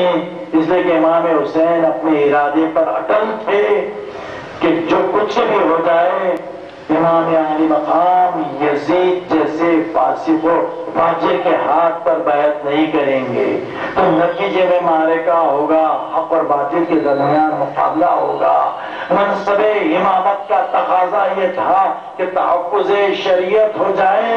اس لیے کہ امام حسین اپنے ارادے پر اٹل تھے کہ جو کچھ بھی ہو جائے امام علی مقام یزید جیسے فاسق و فاجر کے ہاتھ پر بیعت نہیں کریں گے، تو نتیجے میں معرکہ ہوگا، حق اور باطل کے درمیان مقابلہ ہوگا۔ منصب امامت کا تقاضا یہ تھا کہ تحفظ شریعت ہو جائے۔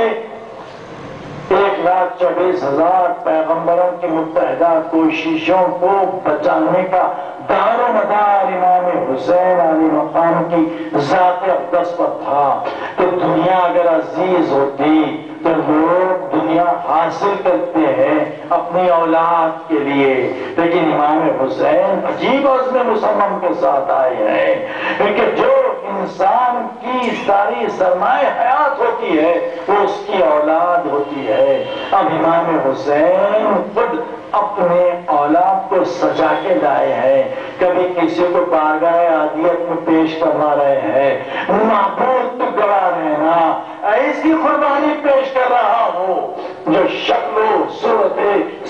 1,24,000 پیغمبروں کی متحدہ کوششوں کو بچانے کا دار و مدار امام حسین علی مقام کی ذات اقدس پر تھا۔ تو دنیا اگر عزیز ہوتی تو لوگ دنیا حاصل کرتے ہیں اپنی اولاد کے لیے، لیکن امام حسین عجیب عزم مصمم کے ساتھ آئے ہیں کیونکہ جو انسان کی ساری سرمایہ حیات ہوتی ہے وہ اس کی اولاد ہوتی ہے۔ اب امام حسین خود اپنے اولاد کو سجا کے لائے ہیں، کبھی کسی کو بارگاہ عادیت میں پیش کروا رہے ہیں، معبود تو گواہ رہنا ایسی قربانی پیش کر رہا ہوں جو شکل و صورت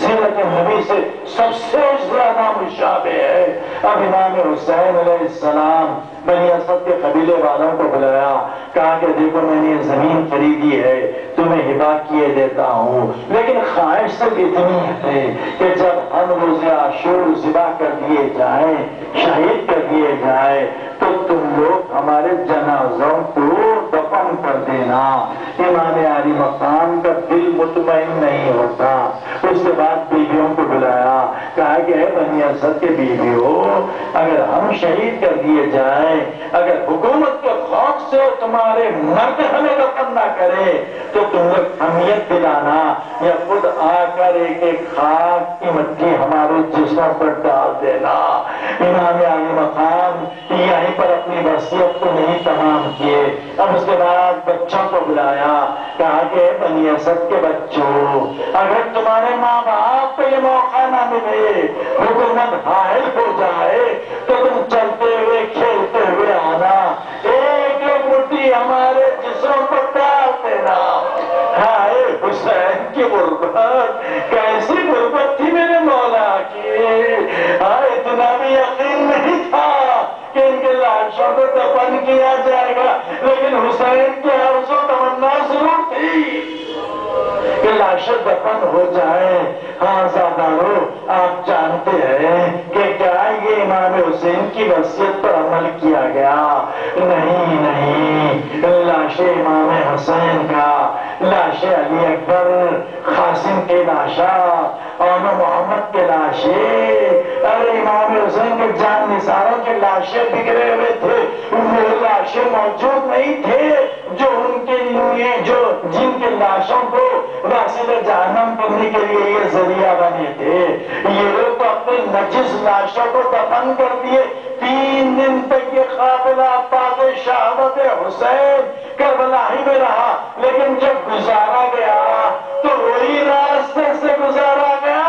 سیرت نبی سے سب سے زیادہ مشابہ ہے۔ اب امام حسین علیہ السلام بنی اسد کے قبیلے والوں کو بلایا، کہا کہ دیکھو میں نے یہ زمین خریدی ہے، تمہیں ہبہ کیے دیتا ہوں، لیکن خواہش صرف اتنی ہے کہ جب ہم روز عاشور ذبح کر دیے جائیں، شہید کر دیے جائیں، تو تم لوگ ہمارے جنازوں کو دفن کر دینا۔ امام علی مقام کا دل مطمئن نہیں ہوتا۔ اس کے بعد بیویوں کو بلایا، کہا کہ اے بنی اسد کے بیویوں، اگر ہم شہید کر دیے جائیں، اگر حکومت کے خوف سے تمہارے مرد ہمیں دفن نہ کرے تو تم لوگ حمیت دلانا یا خود آ کر ایک ایک خاک کی مٹی ہمارے جسموں پر ڈال دینا۔ امام علی مقام یہیں پر اپنی وصیت کو نہیں تمام کیے۔ اب اس کے بعد بچوں کو بلایا، کہا کہ بنی اسد کے بچوں، اگر تمہارے ماں باپ کو یہ موقع نہ ملے، حکومت حائل ہو جائے، تو تم چلتے ہوئے کھیلتے ہوئے آنا، ایک ایک مٹھی ہمارے جسموں پر ڈال دینا۔ ہائے حسین کی غربت، کیسی غربت تھی میرے مولا کی! اتنا بھی یقین نہیں تھا کہ ان کے لاشوں کو دفن کیا جائے گا، لیکن حسین کی عرض و تمنا ضرور تھی کہ لاشیں دفن ہو جائیں۔ ہاں زادارو، آپ جانتے ہیں کہ کیا یہ امام حسین کی وصیت پر عمل کیا گیا؟ نہیں، لاشیں امام حسین کا، لاشیں علی اکبر قاسم کے لاشا اور محمد کے لاشیں، ارے امام حسین کے جان نثاروں کے لاشیں بکھرے ہوئے تھے، وہ لاشیں موجود نہیں تھے جو ان کے لیے جن کے لاشوں کو واصل جہنم کرنے کے لیے یہ ذریعہ بنے تھے۔ یہ لوگ تو اپنے نجس لاشوں کو دفن کر دیے۔ 3 دن تک یہ قافلہ پاک شہادت حسین کربلا ہی میں رہا، لیکن جب گزارا گیا تو وہی راستے سے گزارا گیا۔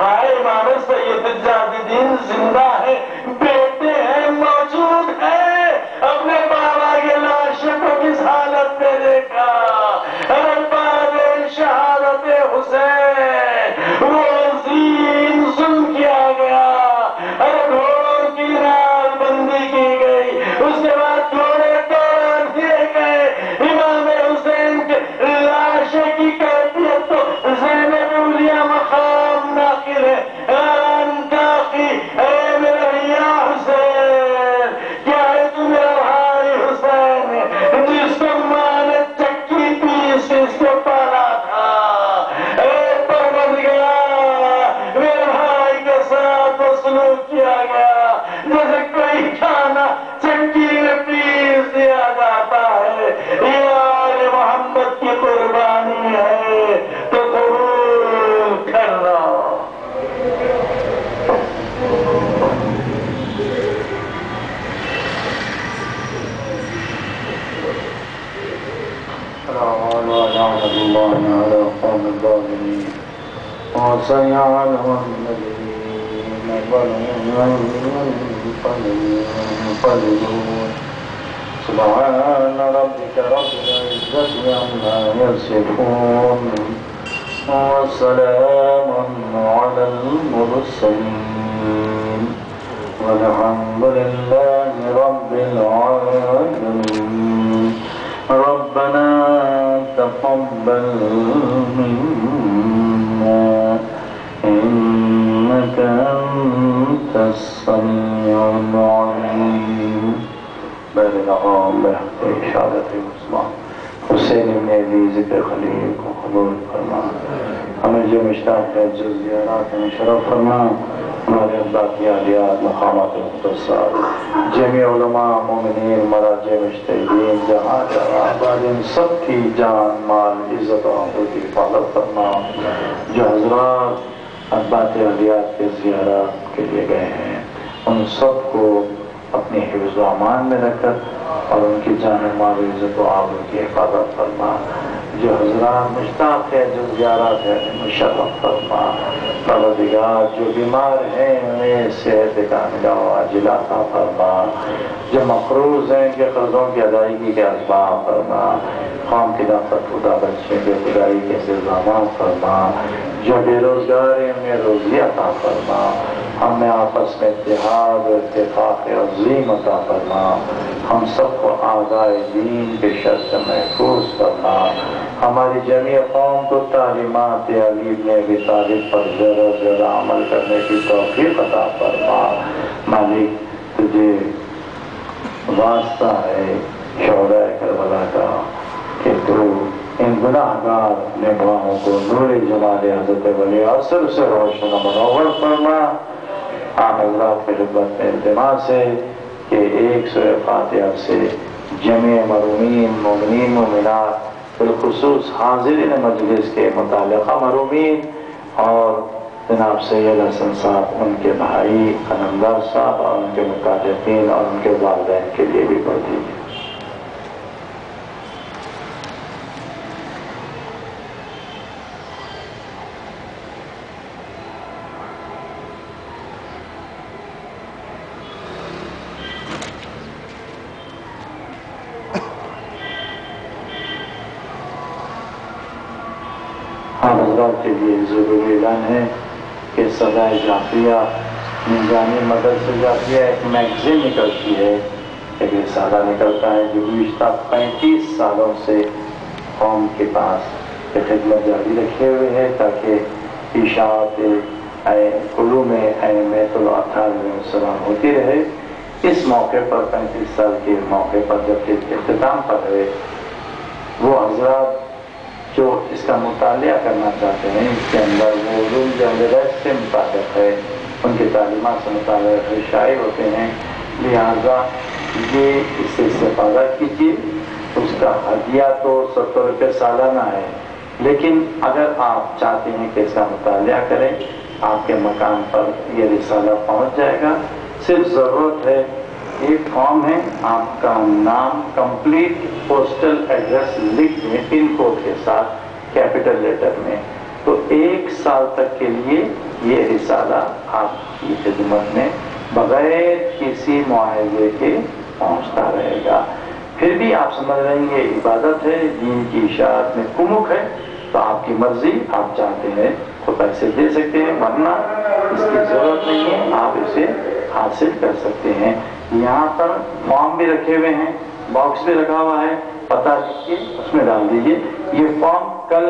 ہائے امام سید الجاہدین زندہ ہے، بیٹے ہیں، موجود ہیں، اپنے بابا کے لاشوں کو کس حالت میں دیکھا؟ ارے بعد شہادت حسین وہ عظیم ظلم کیا گیا، ارے گھوڑوں کی نال بندی کی گئی، اس کے بعد گھوڑے توڑ دیے گئے۔ امام حسین کے لاشے کی کیفیت تو زینب اولیاء مقام ناقل ہے۔ اے میرا یا حسین، کیا ہے تو میرا بھائی حسین جس کو ماں نے چکی پیس کے اس کو پالا تھا؟ اے پروردگار، میرے بھائی کے ساتھ وہ سلوک کیا گیا جیسے کوئی کھانا چکی میں پیس دیا جاتا ہے۔ یار محمد کی قربانی ہے تو قبول کرنا۔ سبحان ربك رب العزة عما يصفون وسلام على المرسلين والحمد لله رب العالمين. ربنا تقبل منا إنك أنت السميع العليم. بلغ بحق إشارة عثمان حسین ابن علی ذکر خلیل کو قبول فرما. ہمیں جو مشتاق ہے جو زیارات میں شرف فرما. ہمارے باقیات مقامات مختصات جميع علماء مومنین مراجع مجتہدین جہاں جہاں آباد ان سب کی جان مال عزت و آبرو کی حفاظت فرما. جو حضرات ابات علیات کے زیارات کے لیے گئے ہیں ان سب کو اپنی حفظ و امان میں رکھ کر اور ان کی جان مال عزت و آبرو کی حفاظت فرما. جو حضرات مشتاق ہے جو زیارات ہے مشرف فرما. پروردگار جو بیمار ہیں انہیں صحت کاملہ و عاجلہ عطا فرما. جو مقروض ہیں ان کے قرضوں کی ادائیگی کے اسباب فرما. قوم کی نفرت خدا بچے کے خدائی کے انتظامات فرما. جو بے روزگار ہیں انہیں روزی عطا فرما. ہمیں آپس میں اتحاد و اتفاق عظیم عطا فرما. ہم سب کو آغائے دین کے شر سے محفوظ فرما. ہماری جمعی قوم کو تعلیمات علی بن ابی طالب پر زیادہ سے زیادہ عمل کرنے کی توفیق عطا فرما. مالک تجھے واسطہ ہے شہداء کربلا کا کہ تو ان گناہگار نگاہوں کو نور جمال حضرت ولی عصر سے روشن و منور فرما. آپ حضرات کی خدمت میں التماس ہے کہ ایک سورہ فاتحہ سے جميع مرحومین مومنین مومنات بالخصوص حاضرین مجلس کے متعلقہ مرحومین اور جناب سید حسن صاحب ان کے بھائی علمدار صاحب اور ان کے مکاتبین اور ان کے والدین کے لیے بھی پڑھ دیجیے. حضرات کے لیے ضروری اعلان ہے کہ صدائے جعفریہ نظامی مدرسہ جعفریہ ایک میگزین نکلتی ہے، ایک رسالہ نکلتا ہے جو گزشتہ 35 سالوں سے قوم کے پاس خدمت جاری رکھے ہوئے ہے تاکہ اشاعت علوم ائمۃ الاطہار علیہ السلام ہوتی رہے. اس موقع پر 35 سال کے موقع پر جب کہ اختتام پر ہے وہ حضرات جو اس کا مطالعہ کرنا چاہتے ہیں اس کے اندر وہ علوم جو ریس سے مطابق ہے ان کی تعلیمات سے مطابق شائع ہوتے ہیں. لہذا یہ اس سے استفادہ کیجیے. اس کا ہدیہ تو 70 روپے سالانہ ہے لیکن اگر آپ چاہتے ہیں کہ اس کا مطالعہ کریں آپ کے مکان پر یہ رسالہ پہنچ جائے گا. صرف ضرورت ہے ایک فارم ہے آپ کا نام کمپلیٹ پوسٹل ایڈریس لکھ دیں پن کوڈ کے ساتھ کیپٹل لیٹر میں تو 1 سال تک کے لیے یہ رسالہ آپ کی خدمت میں بغیر کسی معاوضے کے پہنچتا رہے گا. پھر بھی آپ سمجھ رہے ہیں یہ عبادت ہے دین کی اشاعت میں کمک ہے تو آپ کی مرضی آپ چاہتے ہیں تو پیسے دے سکتے ہیں ورنہ اس کی ضرورت نہیں ہے آپ اسے حاصل کر سکتے ہیں. یہاں پر فارم بھی رکھے ہوئے ہیں باکس بھی رکھا ہوا ہے پتہ لکھیے اس میں ڈال دیجیے. یہ فارم کل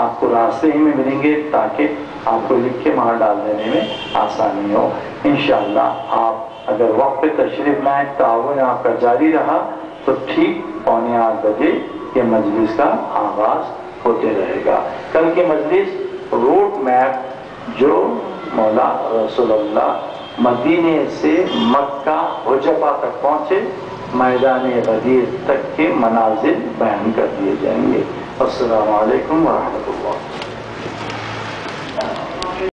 آپ کو راستے ہی میں ملیں گے تاکہ آپ کو لکھ کے وہاں ڈال دینے میں آسانی ہو. انشاءاللہ آپ اگر وقت پہ تشریف لائیں تعاون آپ کا جاری رہا تو ٹھیک 7:45 بجے یہ مجلس کا آغاز ہوتے رہے گا. کل کی مجلس روٹ میپ جو مولا رسول اللہ مدینے سے مکہ حجفہ تک پہنچے میدان غدیر تک کے منازل بیان کر دیے جائیں گے. السلام علیکم ورحمۃ اللہ.